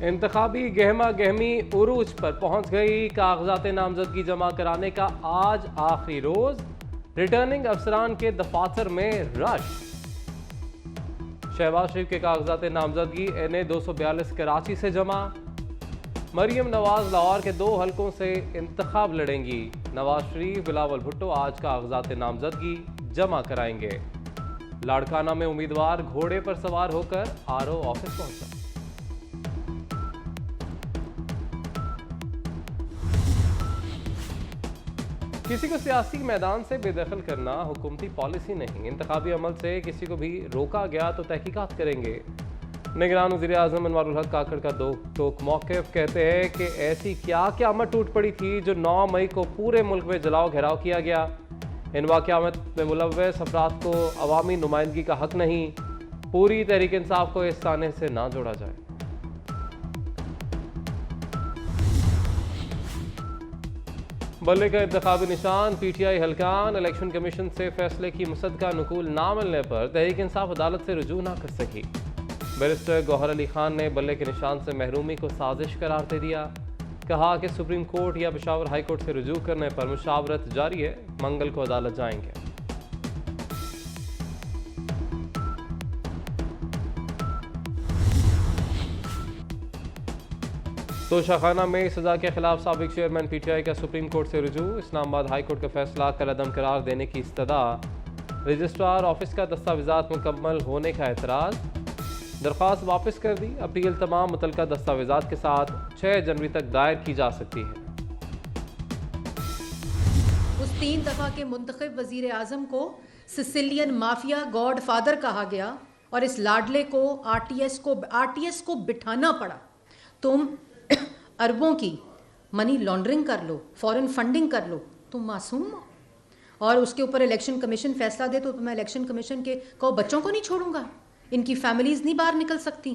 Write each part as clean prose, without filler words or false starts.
इंतखाबी गहमा गहमी उरूज पर पहुंच गई। कागजात नामजदगी जमा कराने का आज आखिरी रोज। रिटर्निंग अफसरान के दफातर में रश। शहबाज शरीफ के कागजात नामजदगी NA 242 कराची से जमा। मरियम नवाज लाहौर के 2 हलकों से इंतखाब लड़ेंगी। नवाज शरीफ बिलावल भुट्टो आज कागजात नामजदगी जमा कराएंगे। लाड़काना में उम्मीदवार घोड़े पर सवार होकर RO ऑफिस पहुंचा। किसी को सियासी मैदान से बेदखल करना हुकूमती पॉलिसी नहीं। इंतखाबी अमल से किसी को भी रोका गया तो तहकीकात करेंगे। निगरान वज़ीर आज़म अनवारुल हक काकड़ का दो टोक मौक़िफ़। कहते हैं कि ऐसी क्या क़यामत टूट पड़ी थी जो 9 मई को पूरे मुल्क में जलाओ घेराव किया गया। इन वाक़यात में मुलव्वस अफराद को अवामी नुमाइंदगी का हक नहीं। पूरी तहरीक इंसाफ को इस ताने से ना जोड़ा जाए। बल्ले का इंतखाबी निशान PTI हल्कान। इलेक्शन कमीशन से फैसले की मुसद्दका नुकूल ना मिलने पर तहरीक इंसाफ अदालत से रुजू ना कर सकी। बैरिस्टर गौहर अली खान ने बल्ले के निशान से महरूमी को साजिश करार दे दिया। कहा कि सुप्रीम कोर्ट या पेशावर हाई कोर्ट से रुजू करने पर मुशावरत जारी है। मंगल को अदालत जाएंगे। तोशाखाना में सजा के खिलाफ साबिक चेयरमैन PTI का सुप्रीम कोर्ट से रुजू। इस्लामाबाद हाई कोर्ट का फैसला कलअदम करार देने की इस्तदा। रजिस्ट्रार ऑफिस का दस्तावेजात मुकम्मल होने का एतराज़। दरख्वास्त वापस कर दी। अपील तमाम मुतलका दस्तावेजात के साथ 6 जनवरी तक दायर की जा सकती है। उस 3 दफ़ा के मुंतखब वज़ीर आज़म को सिसिलियन माफिया गॉड फादर कहा गया और इस लाडले को RTS को बिठाना पड़ा। तुम अरबों की मनी लॉन्ड्रिंग कर लो, फॉरेन फंडिंग कर लो, तुम मासूम हो। और उसके ऊपर इलेक्शन कमीशन फैसला दे तो मैं इलेक्शन कमीशन के को बच्चों को नहीं छोड़ूंगा। इनकी फैमिलीज नहीं बाहर निकल सकती।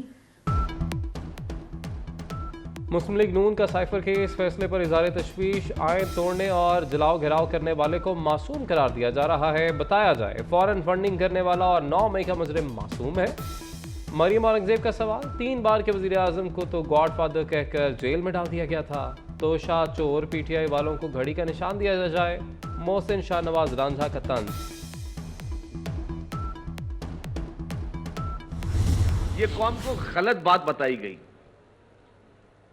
मुस्लिम लीग नून का साइफर केस फैसले पर इज़हार तशवीश। आयन तोड़ने और जलाओ घेराव करने वाले को मासूम करार दिया जा रहा है। बताया जाए फॉरेन फंडिंग करने वाला और 9 मई का मुजरिम मासूम है। मरियम औरंगजेब का सवाल। 3 बार के वज़ीर आज़म को तो गॉड फादर कहकर जेल में डाल दिया गया था। तोशा चोर PTI वालों को घड़ी का निशान दिया जाए। मोहसिन शाहनवाज रांझा का तंज। ये कौम को गलत बात बताई गई,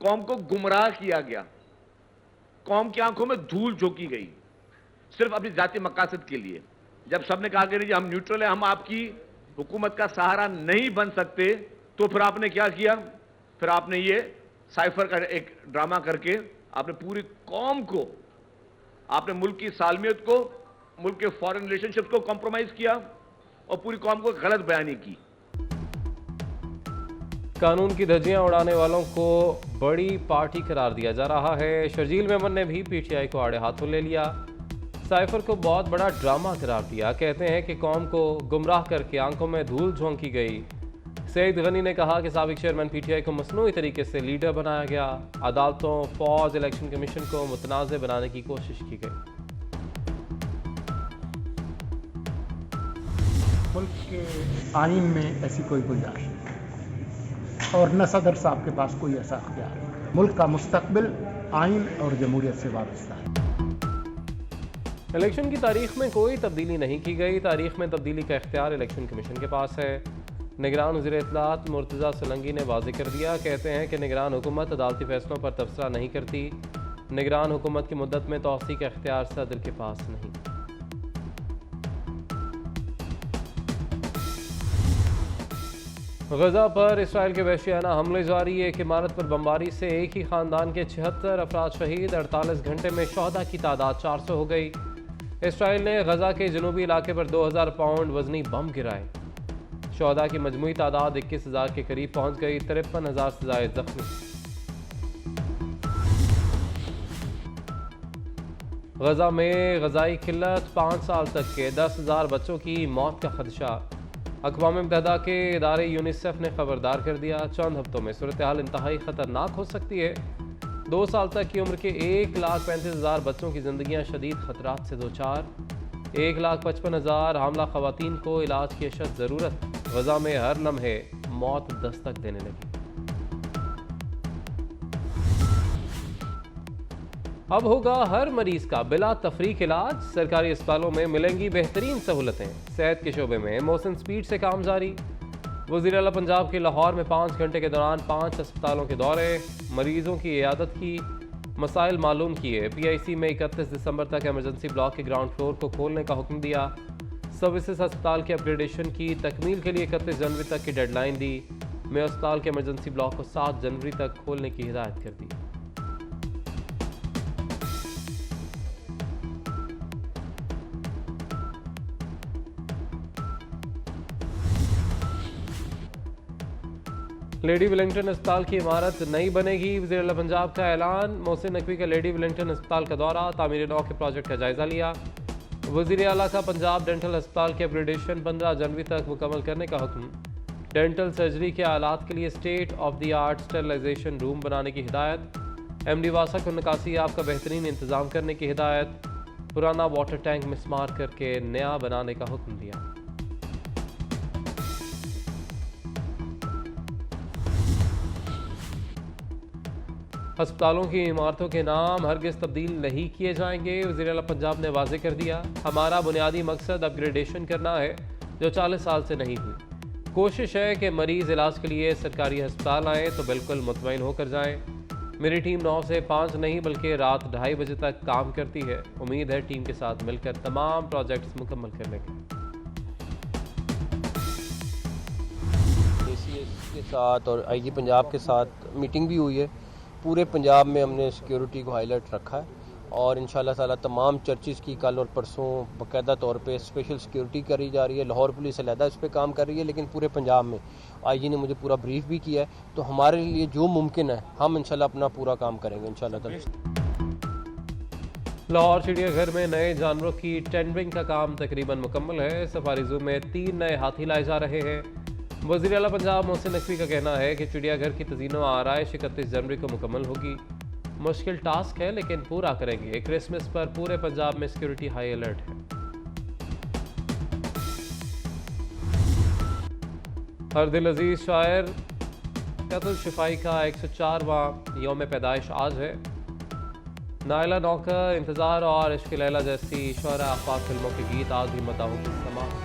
कौम को गुमराह किया गया, कौम की आंखों में धूल झोंकी गई सिर्फ अपनी जाती मकासद के लिए। जब सबने कहा कि हम न्यूट्रल है, हम आपकी हुकूमत का सहारा नहीं बन सकते, तो फिर आपने क्या किया? फिर आपने ये साइफर का एक ड्रामा करके आपने पूरी कौम को, आपने मुल्क की सालमियत को, मुल्क के फॉरेन रिलेशनशिप को कॉम्प्रोमाइज किया और पूरी कौम को गलत बयानी की। कानून की धज्जियां उड़ाने वालों को बड़ी पार्टी करार दिया जा रहा है। शर्जील मेमन ने भी PTI को आड़े हाथों ले लिया। साइफर को बहुत बड़ा ड्रामा करार दिया। कहते हैं कि कौम को गुमराह करके आंखों में धूल झोंकी गई। सईद गनी ने कहा कि साबिक चेयरमैन PTI को मसनूई तरीके से लीडर बनाया गया। अदालतों, फौज, इलेक्शन कमीशन को मुतनाज़ बनाने की कोशिश की गई। मुल्क के आइन में ऐसी कोई गुंजाइश नहीं और न सदर साहब के पास कोई ऐसा अख्तियार है। मुल्क का मुस्तकबिल आइन और जमहूरियत से वाबस्ता है। इलेक्शन की तारीख में कोई तब्दीली नहीं की गई। तारीख में तब्दीली का इख्तियार इलेक्शन कमीशन के पास है। निगरान वज़ीर इत्तलात मुर्तज़ा सोलंकी ने वाज़ेह कर दिया। कहते हैं कि निगरान हुकूमत अदालती फैसलों पर तबसरा नहीं करती। निगरान हुकूमत की मुद्दत में तौसीक़ का इख्तियार सदर के पास नहीं। गजा पर इसराइल के वहशियाना हमले जारी। एक इमारत पर बमबारी से एक ही खानदान के 76 अफराद शहीद। 48 घंटे में शोहदा की तादाद 400 हो गई। इसराइल ने गजा के जनूबी इलाके पर 2000 पाउंड वजनी बम गिराए। शोहदा की मजमूई तादाद 21,000 के करीब पहुंच गई। 53,000 से ज़ायद जख्मी। गजा में गजाई किल्लत, 5 साल तक के 10,000 बच्चों की मौत का खदशा। अक़वाम मुत्तहिदा के इदारे यूनिसेफ ने खबरदार कर दिया। चंद हफ्तों में सूरत हाल इंतहाई ख़तरनाक हो सकती है। 2 साल तक की उम्र के 1,35,000 बच्चों की ज़िंदगियाँ शदीद ख़तरात से दो चार। 1,55,000 हामला ख़वातीन को इलाज की अशद ज़रूरत। गजा में हर लम्हे मौत दस्तक देने लगी। अब होगा हर मरीज का बिला तफरीक इलाज, सरकारी अस्पतालों में मिलेंगी बेहतरीन सहूलतें। सेहत के शोबे में मोहसिन स्पीड से काम जारी। वज़ीर आला पंजाब के लाहौर में 5 घंटे के दौरान 5 अस्पतालों के दौरे, मरीजों की इयादत की, मसाइल मालूम किए। PIC में 31 दिसंबर तक एमरजेंसी ब्लॉक के ग्राउंड फ्लोर को खोलने का हुक्म दिया। सर्विसेज अस्पताल के अपग्रेडेशन की तकमील के लिए 31 जनवरी तक की डेडलाइन दी। में अस्पताल के एमरजेंसी ब्लॉक को 7 जनवरी तक खोलने की हिदायत कर दी। लेडी विलिंगटन अस्पताल की इमारत नई बनेगी। वज़ीर आला पंजाब का ऐलान। मोहसिन नकवी का लेडी विलिंगटन अस्पताल का दौरा, तामीर नौ के प्रोजेक्ट का जायजा लिया। वज़ीर आला का पंजाब डेंटल अस्पताल के अपग्रेडेशन 15 जनवरी तक मुकम्मल करने का हुक्म। डेंटल सर्जरी के आलात के लिए state of the art sterilisation room बनाने की हिदायत। MD वासा को निकासी आप का बेहतरीन इंतज़ाम करने की हिदायत। पुराना वाटर टैंक मिसमार करके नया बनाने का हुक्म दिया। अस्पतालों की इमारतों के नाम हरगिज़ तब्दील नहीं किए जाएंगे। वज़ीर आला पंजाब ने वाज़ेह कर दिया, हमारा बुनियादी मकसद अपग्रेडेशन करना है जो 40 साल से नहीं हुई। कोशिश है कि मरीज़ इलाज के लिए सरकारी अस्पताल आएँ तो बिल्कुल मुतमईन होकर जाएँ। मेरी टीम 9 से 5 नहीं बल्कि रात 2:30 बजे तक काम करती है। उम्मीद है टीम के साथ मिलकर तमाम प्रोजेक्ट्स मुकम्मल कर लेंगे। ACS के साथ और IG पंजाब के साथ मीटिंग भी हुई है। पूरे पंजाब में हमने सिक्योरिटी को हाईलाइट रखा है और इंशाल्लाह ताला तमाम चर्चिज़ की कल और परसों बाकायदा तौर पे स्पेशल सिक्योरिटी करी जा रही है। लाहौर पुलिस अलहदा इस पर काम कर रही है, लेकिन पूरे पंजाब में IG ने मुझे पूरा ब्रीफ भी किया है। तो हमारे लिए जो मुमकिन है हम इंशाल्लाह अपना पूरा काम करेंगे इंशाल्लाह ताला। लाहौर चिड़ियाघर में नए जानवरों की टेंडरिंग का काम तकरीबन मुकम्मल है। सफारी जू में 3 नए हाथी लाए जा रहे हैं। वज़ीर आला पंजाब मोहसिन नकवी का कहना है कि चिड़ियाघर की तज़ीनो आराइश 31 जनवरी को मुकम्मल होगी। मुश्किल टास्क है लेकिन पूरा करेंगे। क्रिसमस पर पूरे पंजाब में सिक्योरिटी हाई अलर्ट है। हर दिल अजीज शायर कत्ल शिफाई का 104वां यौम पैदाइश आज है। नायला नौकर, इंतज़ार और इश्क लैला जैसी शोहरा आफाक फिल्मों के गीत आज भी मदाहों की समा